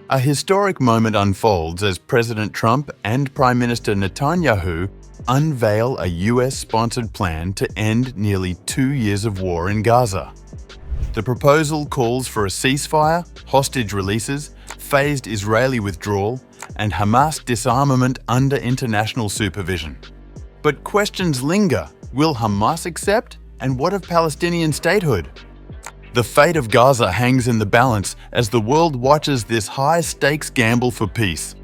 A historic moment unfolds as President Trump and Prime Minister Netanyahu unveil a US-sponsored plan to end nearly 2 years of war in Gaza. The proposal calls for a ceasefire, hostage releases, phased Israeli withdrawal, and Hamas disarmament under international supervision. But questions linger. Will Hamas accept? And what of Palestinian statehood? The fate of Gaza hangs in the balance as the world watches this high-stakes gamble for peace.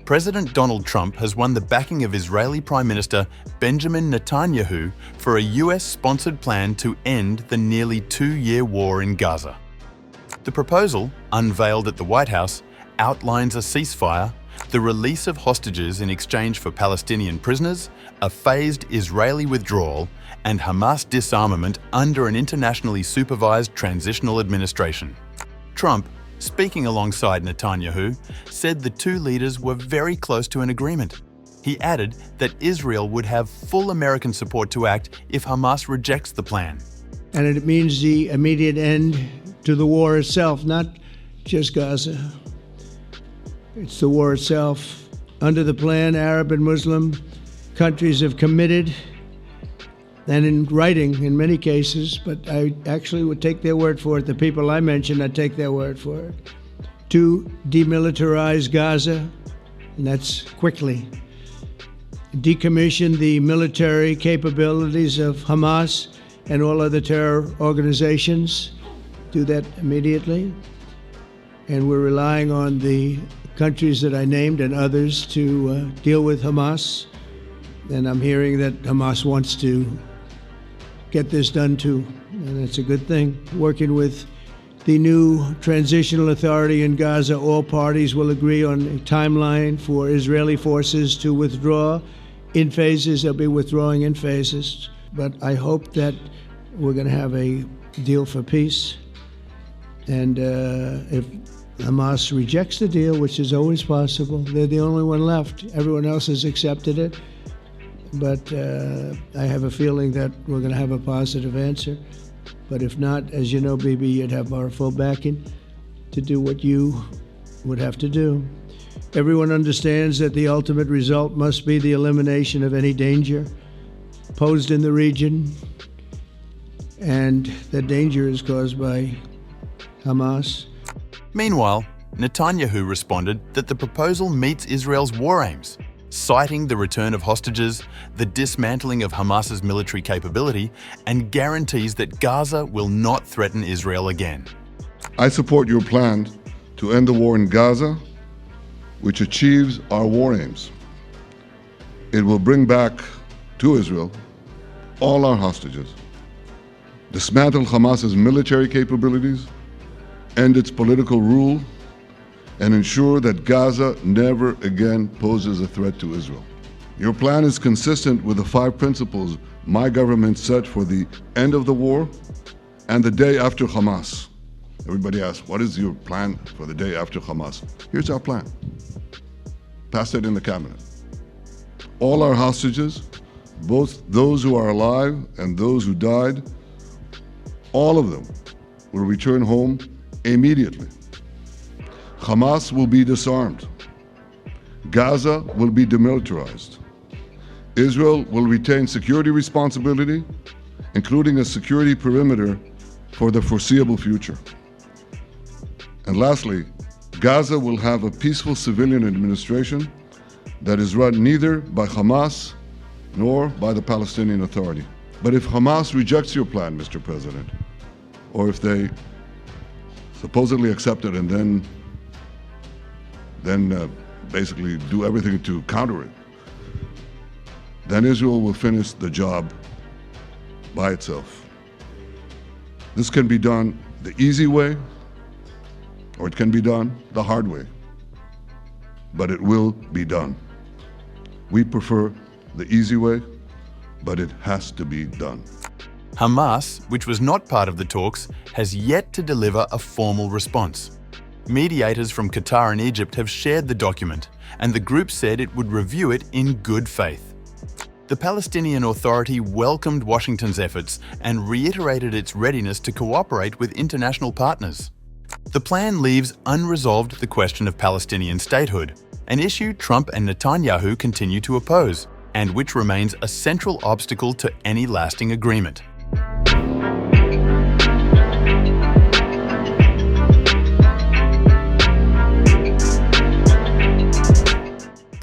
President Donald Trump has won the backing of Israeli Prime Minister Benjamin Netanyahu for a US-sponsored plan to end the nearly 2-year war in Gaza. The proposal, unveiled at the White House, outlines a ceasefire, the release of hostages in exchange for Palestinian prisoners, a phased Israeli withdrawal, and Hamas disarmament under an internationally supervised transitional administration. Trump, speaking alongside Netanyahu, said the two leaders were very close to an agreement. He added that Israel would have full American support to act if Hamas rejects the plan. And it means the immediate end to the war itself, not just Gaza. It's the war itself. Under the plan, Arab and Muslim countries have committed, and in writing in many cases, but I actually would take their word for it. The people I mentioned, I'd take their word for it, to demilitarize Gaza, and that's quickly. Decommission the military capabilities of Hamas and all other terror organizations. Do that immediately. And we're relying on the countries that I named and others to deal with Hamas. And I'm hearing that Hamas wants to get this done too, and it's a good thing. Working with the new transitional authority in Gaza, all parties will agree on a timeline for Israeli forces to withdraw in phases. They'll be withdrawing in phases. But I hope that we're going to have a deal for peace. And if Hamas rejects the deal, which is always possible, they're the only one left. Everyone else has accepted it. But I have a feeling that we're going to have a positive answer. But if not, as you know, Bibi, you'd have our full backing to do what you would have to do. Everyone understands that the ultimate result must be the elimination of any danger posed in the region, and that danger is caused by Hamas. Meanwhile, Netanyahu responded that the proposal meets Israel's war aims, citing the return of hostages, the dismantling of Hamas's military capability, and guarantees that Gaza will not threaten Israel again. I support your plan to end the war in Gaza, which achieves our war aims. It will bring back to Israel all our hostages, dismantle Hamas's military capabilities, end its political rule, and ensure that Gaza never again poses a threat to Israel. Your plan is consistent with the 5 principles my government set for the end of the war and the day after Hamas. Everybody asks, what is your plan for the day after Hamas? Here's our plan. Pass it in the cabinet. All our hostages, both those who are alive and those who died, all of them will return home immediately. Hamas will be disarmed. Gaza will be demilitarized. Israel will retain security responsibility, including a security perimeter for the foreseeable future. And lastly, Gaza will have a peaceful civilian administration that is run neither by Hamas nor by the Palestinian Authority. But if Hamas rejects your plan, Mr. President, or if they supposedly accept it and then basically do everything to counter it, then Israel will finish the job by itself. This can be done the easy way, or it can be done the hard way, but it will be done. We prefer the easy way, but it has to be done. Hamas, which was not part of the talks, has yet to deliver a formal response. Mediators from Qatar and Egypt have shared the document, and the group said it would review it in good faith. The Palestinian Authority welcomed Washington's efforts and reiterated its readiness to cooperate with international partners. The plan leaves unresolved the question of Palestinian statehood, an issue Trump and Netanyahu continue to oppose, and which remains a central obstacle to any lasting agreement.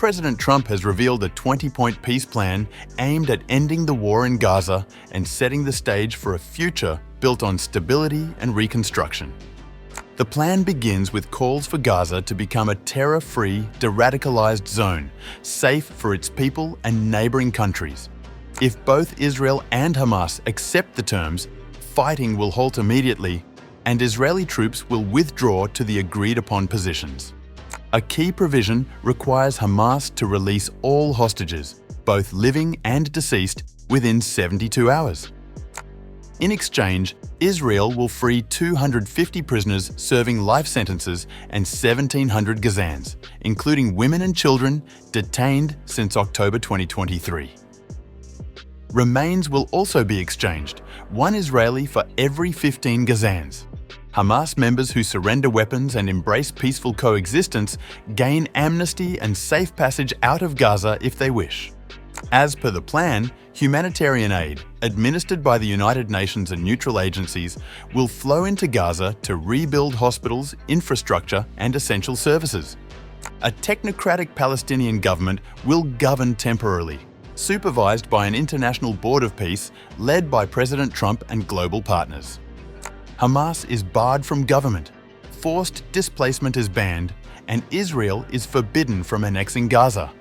President Trump has revealed a 20-point peace plan aimed at ending the war in Gaza and setting the stage for a future built on stability and reconstruction. The plan begins with calls for Gaza to become a terror-free, de-radicalized zone, safe for its people and neighboring countries. If both Israel and Hamas accept the terms, fighting will halt immediately and Israeli troops will withdraw to the agreed-upon positions. A key provision requires Hamas to release all hostages, both living and deceased, within 72 hours. In exchange, Israel will free 250 prisoners serving life sentences and 1,700 Gazans, including women and children detained since October 2023. Remains will also be exchanged, one Israeli for every 15 Gazans. Hamas members who surrender weapons and embrace peaceful coexistence gain amnesty and safe passage out of Gaza if they wish. As per the plan, humanitarian aid, administered by the United Nations and neutral agencies, will flow into Gaza to rebuild hospitals, infrastructure, and essential services. A technocratic Palestinian government will govern temporarily, supervised by an international board of peace led by President Trump and global partners. Hamas is barred from government, forced displacement is banned, and Israel is forbidden from annexing Gaza.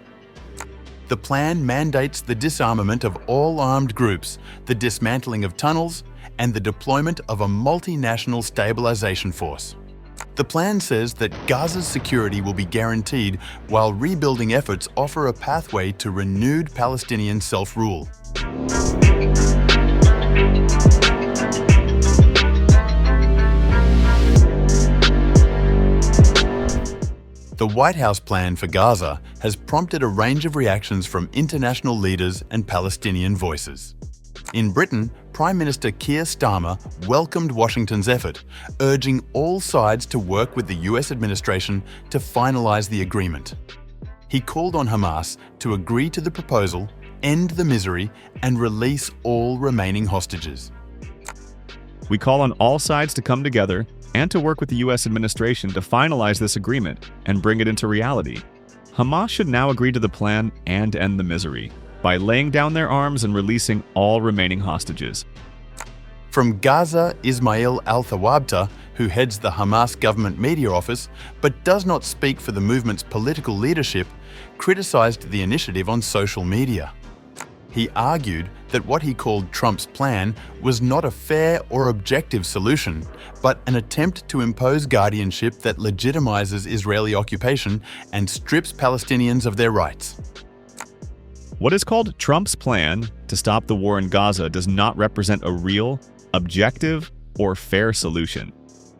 The plan mandates the disarmament of all armed groups, the dismantling of tunnels, and the deployment of a multinational stabilization force. The plan says that Gaza's security will be guaranteed while rebuilding efforts offer a pathway to renewed Palestinian self-rule. The White House plan for Gaza has prompted a range of reactions from international leaders and Palestinian voices. In Britain, Prime Minister Keir Starmer welcomed Washington's effort, urging all sides to work with the US administration to finalize the agreement. He called on Hamas to agree to the proposal, end the misery, and release all remaining hostages. We call on all sides to come together and to work with the U.S. administration to finalize this agreement and bring it into reality. Hamas should now agree to the plan and end the misery by laying down their arms and releasing all remaining hostages. From Gaza, Ismail al-Thawabta, who heads the Hamas government media office but does not speak for the movement's political leadership, criticized the initiative on social media. He argued that what he called Trump's plan was not a fair or objective solution, but an attempt to impose guardianship that legitimizes Israeli occupation and strips Palestinians of their rights. What is called Trump's plan to stop the war in Gaza does not represent a real, objective, or fair solution.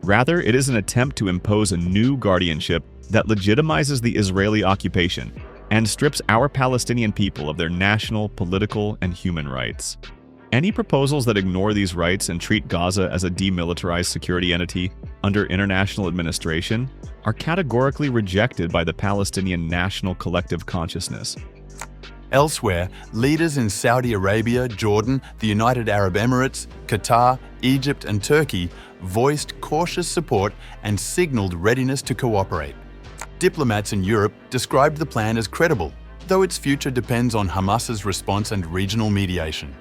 Rather, it is an attempt to impose a new guardianship that legitimizes the Israeli occupation and strips our Palestinian people of their national, political, and human rights. Any proposals that ignore these rights and treat Gaza as a demilitarized security entity under international administration are categorically rejected by the Palestinian national collective consciousness. Elsewhere, leaders in Saudi Arabia, Jordan, the United Arab Emirates, Qatar, Egypt, and Turkey voiced cautious support and signaled readiness to cooperate. Diplomats in Europe described the plan as credible, though its future depends on Hamas's response and regional mediation.